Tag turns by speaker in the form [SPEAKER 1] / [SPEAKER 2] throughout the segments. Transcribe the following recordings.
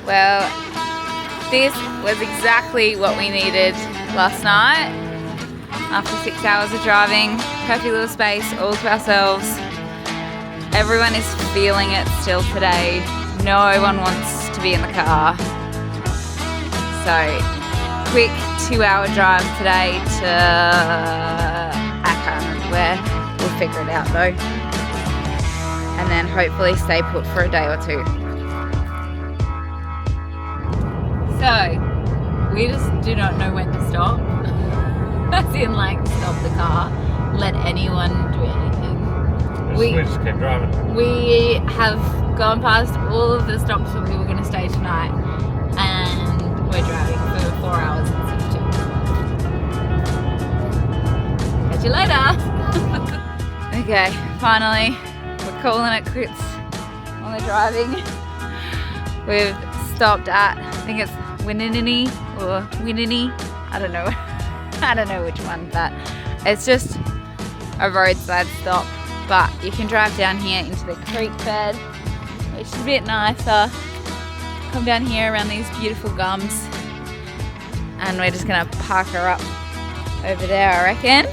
[SPEAKER 1] Well, this was exactly what we needed last night. After 6 hours of driving, perfect little space, all to ourselves. Everyone is feeling it still today. No one wants to be in the car. So, quick 2-hour drive today to, I can't remember where. We'll figure it out though. And then hopefully stay put for a day or two. So, we just do not know when to stop. As in, like, stop the car, let anyone do anything.
[SPEAKER 2] We just kept driving.
[SPEAKER 1] We have gone past all of the stops where we were going to stay tonight, and we're driving for 4 hours and 52. Catch you later. Okay, finally, we're calling it quits on the driving. We've stopped at, I think it's Winninninie or Winninninie, I don't know. I don't know which one, but it's just a roadside stop. But you can drive down here into the creek bed, which is a bit nicer. Come down here around these beautiful gums, and we're just gonna park her up over there, I reckon.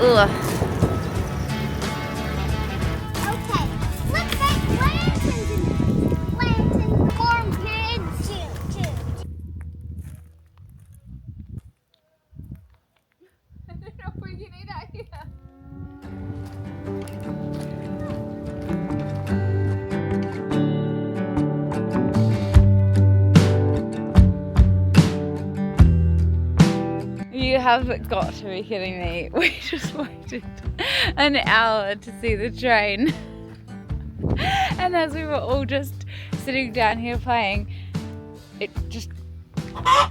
[SPEAKER 1] Ugh. You have got to be kidding me. We just waited an hour to see the train. And as we were all just sitting down here playing, it just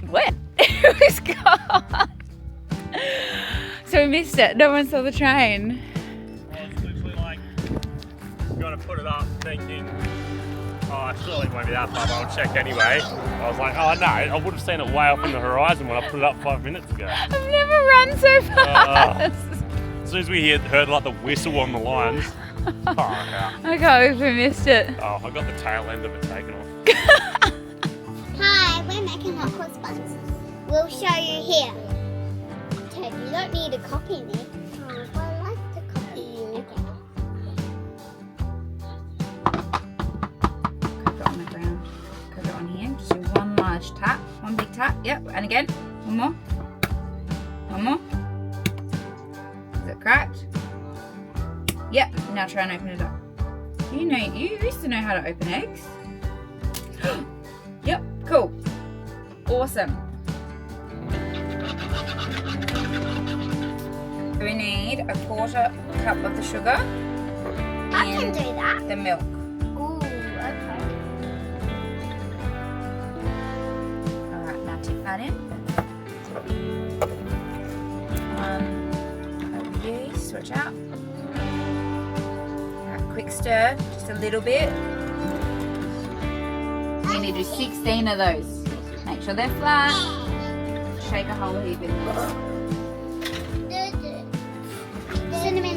[SPEAKER 1] went. It was gone. So we missed it. No one saw the train.
[SPEAKER 2] I was literally like, gonna put it up thinking, oh, surely it won't be that far, but I'll check anyway. I was like, oh no, I would have seen it way up on the horizon when I put it up 5 minutes ago.
[SPEAKER 1] I've never run so fast.
[SPEAKER 2] As soon as we heard like the whistle on the lines, oh yeah.
[SPEAKER 1] I can't believe we missed it.
[SPEAKER 2] Oh, I got the tail end of it taken off.
[SPEAKER 3] Hi, we're making hot cross buns. We'll show you here. Ted, you don't need to copy me. Oh, I like to copy you. Okay.
[SPEAKER 1] Cook it on the ground. Cook it on here. Just do one large tap. One big tap. Yep. And again. One more. One more. Is it cracked? Yep. Now try and open it up. You used to know how to open eggs. Yep. Cool. Awesome. We need a 1/4 cup of the sugar.
[SPEAKER 3] I can do that.
[SPEAKER 1] The milk.
[SPEAKER 3] Ooh, okay.
[SPEAKER 1] Alright, now tip that in. Over here, switch out. Alright, quick stir, just a little bit. You need to do 16 of those. Make sure they're flat. Shake a whole heap in there.
[SPEAKER 3] Cinnamon.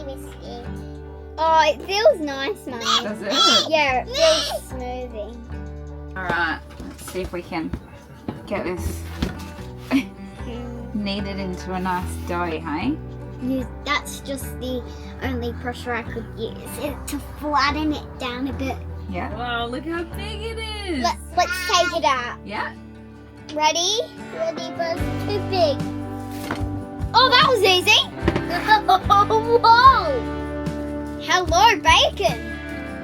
[SPEAKER 3] Whiskey. Oh, it feels nice, Mum.
[SPEAKER 1] Does it?
[SPEAKER 3] Yeah, it feels smoothie.
[SPEAKER 1] Alright, let's see if we can get this kneaded into a nice dough, hey?
[SPEAKER 3] That's just the only pressure I could use, to flatten it down a bit.
[SPEAKER 1] Yeah. Wow, look how big it is.
[SPEAKER 3] Let's take it out.
[SPEAKER 1] Yeah.
[SPEAKER 3] Ready? Ready, but it's too big. Oh, that was easy. Whoa. Hello, bacon.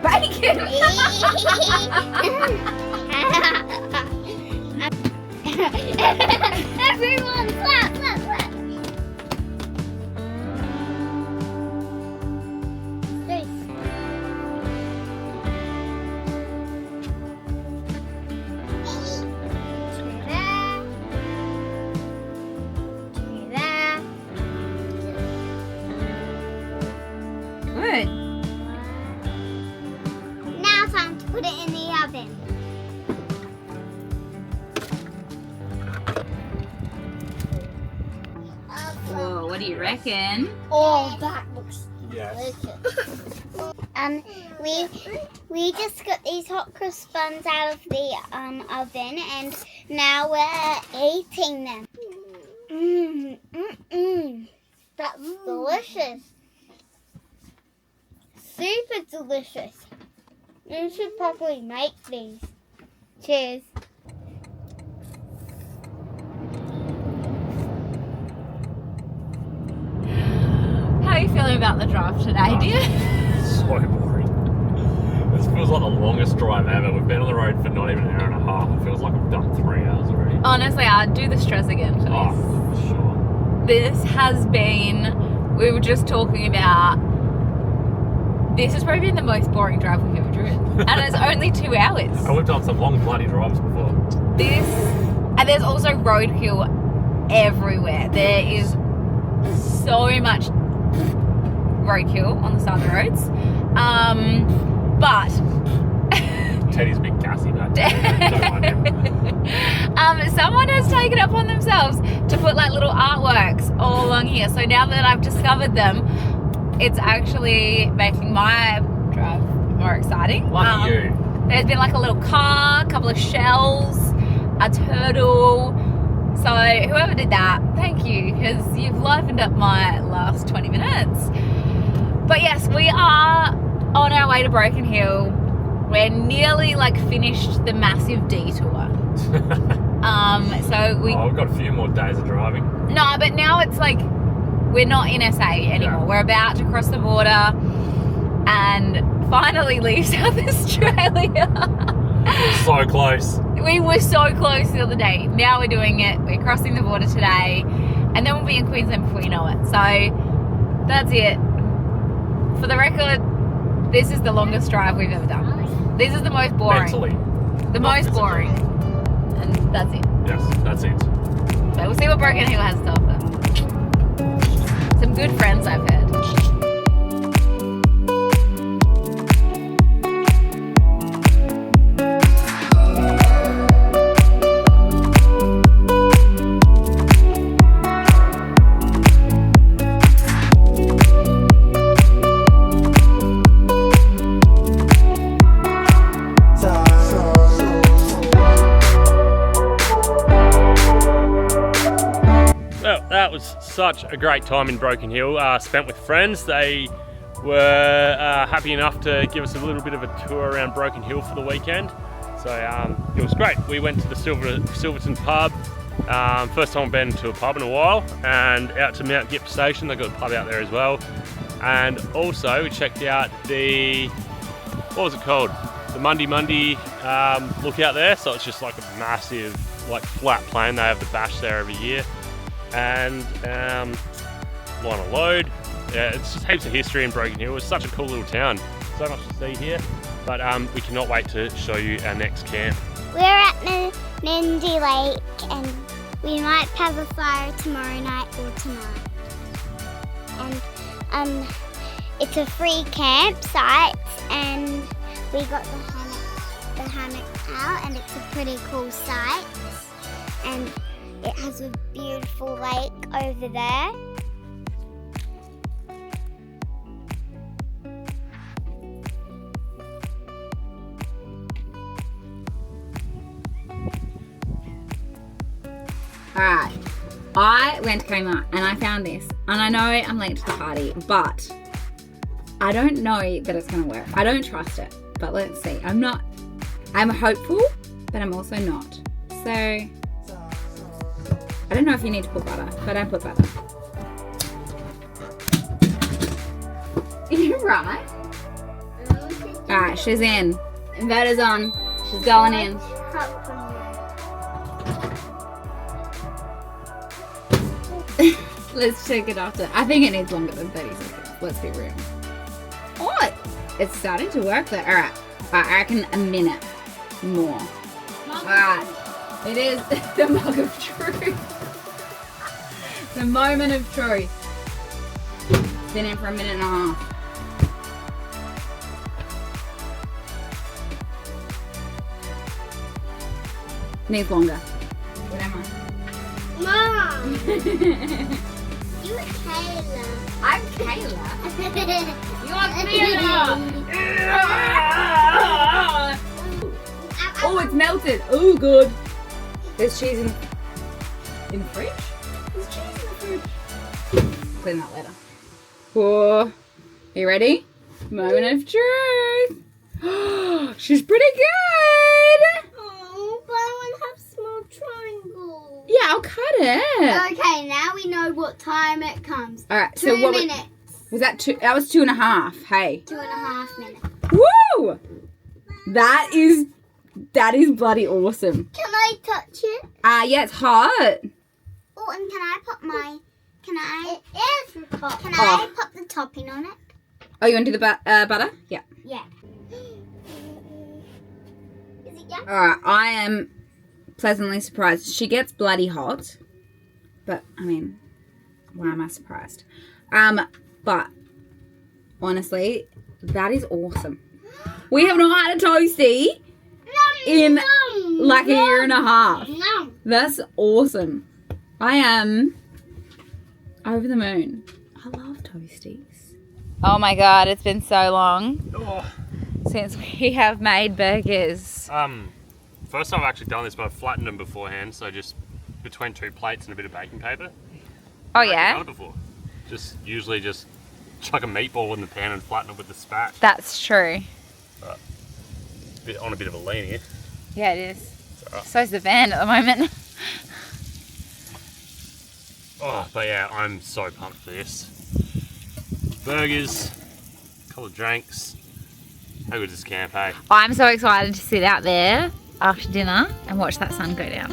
[SPEAKER 1] Bacon.
[SPEAKER 3] Everyone, clap, clap, clap.
[SPEAKER 1] Good.
[SPEAKER 3] Now time to put it in the oven.
[SPEAKER 1] do you reckon?
[SPEAKER 3] Oh, that looks
[SPEAKER 2] Yes.
[SPEAKER 3] delicious. We just got these hot cross buns out of the oven, and now we're eating them. That's delicious. Super delicious. You should probably make these. Cheers.
[SPEAKER 1] How are you feeling about the drive today, dear?
[SPEAKER 2] So boring. This feels like the longest drive ever. We've been on the road for not even an hour and a half. It feels like I've done 3 hours already.
[SPEAKER 1] Honestly, I'd do the stress again for this.
[SPEAKER 2] Oh, for sure.
[SPEAKER 1] This has been, we were just talking about, this has probably been the most boring drive we've ever driven. And it's only 2 hours.
[SPEAKER 2] And we've done some long bloody drives before.
[SPEAKER 1] This, and there's also roadkill everywhere. There is so much roadkill on the side of the roads. But
[SPEAKER 2] Teddy's a bit gassy back there. Don't mind him.
[SPEAKER 1] someone has taken it upon themselves to put like little artworks all along here. So now that I've discovered them, it's actually making my drive more exciting.
[SPEAKER 2] Lucky you.
[SPEAKER 1] There's been like a little car, a couple of shells, a turtle. So whoever did that, thank you, because you've livened up my last 20 minutes. But yes, we are on our way to Broken Hill. We're nearly like finished the massive detour. So we.
[SPEAKER 2] Oh, we've got a few more days of driving.
[SPEAKER 1] No, but now it's like we're not in SA anymore.
[SPEAKER 2] Yeah.
[SPEAKER 1] We're about to cross the border and finally leave South Australia.
[SPEAKER 2] So close.
[SPEAKER 1] We were so close the other day. Now we're doing it. We're crossing the border today, and then we'll be in Queensland before you know it. So that's it. For the record, this is the longest drive we've ever done. This is the most boring.
[SPEAKER 2] Mentally.
[SPEAKER 1] The
[SPEAKER 2] Not
[SPEAKER 1] most
[SPEAKER 2] physically.
[SPEAKER 1] boring. And that's it.
[SPEAKER 2] Yes, that's it.
[SPEAKER 1] So we'll see what Broken Hill has to offer. Some good friends I've heard.
[SPEAKER 2] Well, that was such a great time in Broken Hill, spent with friends. They were happy enough to give us a little bit of a tour around Broken Hill for the weekend. So it was great. We went to the Silverton pub. First time I've been to a pub in a while, and out to Mount Gipp Station. They've got a pub out there as well. And also we checked out the, what was it called? The Mundi Mundi lookout there. So it's just like a massive, like flat plain. They have the bash there every year. And line of Lode. Yeah, it's just heaps of history in Broken Hill. It's such a cool little town. So much to see here. But we cannot wait to show you our next camp.
[SPEAKER 3] We're at Menindee Lake, and we might have a fire tomorrow night or tonight. And it's a free campsite, and we got the hammock out, and it's a pretty cool site. And it has a beautiful lake over there.
[SPEAKER 1] Alright, I went to Kmart and I found this, and I know I'm late to the party, but I don't know that it's gonna work. I don't trust it, but let's see. I'm hopeful, but I'm also not. So, I don't know if you need to put butter, but I put butter. You're right. Alright, she's in. Inverter's on. She's going in. Let's check it after. I think it needs longer than 30 seconds. Let's be real. Oh, it's starting to work though. Alright, I reckon a minute more. Alright, it is the mug of truth. The moment of truth. It's been in for a minute and a half. Needs longer. What am I?
[SPEAKER 3] Mom! You Kayla.
[SPEAKER 1] I'm Kayla. You're Kayla. Oh, it's melted. Oh, good. There's cheese in the fridge? There's cheese in the fridge. Clean that later. Whoa. Are you ready? Moment of truth. She's pretty good.
[SPEAKER 3] Oh, but I want to have small triangles.
[SPEAKER 1] Yeah, I'll cut it.
[SPEAKER 3] Okay, now we know what time it comes.
[SPEAKER 1] All right.
[SPEAKER 3] 2
[SPEAKER 1] So what
[SPEAKER 3] minutes.
[SPEAKER 1] was that? That was 2.5. Hey.
[SPEAKER 3] 2.5 minutes.
[SPEAKER 1] Woo! That is bloody awesome.
[SPEAKER 3] Can I touch it?
[SPEAKER 1] Yeah, it's hot.
[SPEAKER 3] Oh, and can I put my... It is hot. Can I put the topping on it?
[SPEAKER 1] Oh, you want to do the butter? Yeah.
[SPEAKER 3] Yeah. Is it yum?
[SPEAKER 1] Alright, I am pleasantly surprised. She gets bloody hot. But, I mean, why am I surprised? But, honestly, that is awesome. We have not had a toastie in like a year and a half.
[SPEAKER 3] No.
[SPEAKER 1] That's awesome. I am over the moon. I love toasties. Oh my god, it's been so long since we have made burgers.
[SPEAKER 2] First time I've actually done this, but I've flattened them beforehand, so just between 2 plates and a bit of baking paper.
[SPEAKER 1] Oh
[SPEAKER 2] I've
[SPEAKER 1] yeah?
[SPEAKER 2] done it before. Usually just chuck a meatball in the pan and flatten it with the spat.
[SPEAKER 1] That's true.
[SPEAKER 2] On a bit of a lean here.
[SPEAKER 1] Yeah, it is.
[SPEAKER 2] Alright.
[SPEAKER 1] So's the van at the moment.
[SPEAKER 2] Oh, but yeah, I'm so pumped for this. Burgers, a couple of drinks. How good is this camp, hey?
[SPEAKER 1] I'm so excited to sit out there after dinner and watch that sun go down.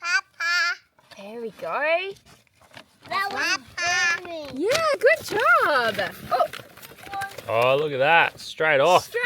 [SPEAKER 3] Papa.
[SPEAKER 1] There we go.
[SPEAKER 3] That was
[SPEAKER 1] Yeah, good job. Oh,
[SPEAKER 2] Oh, look at that. Straight off.
[SPEAKER 1] straight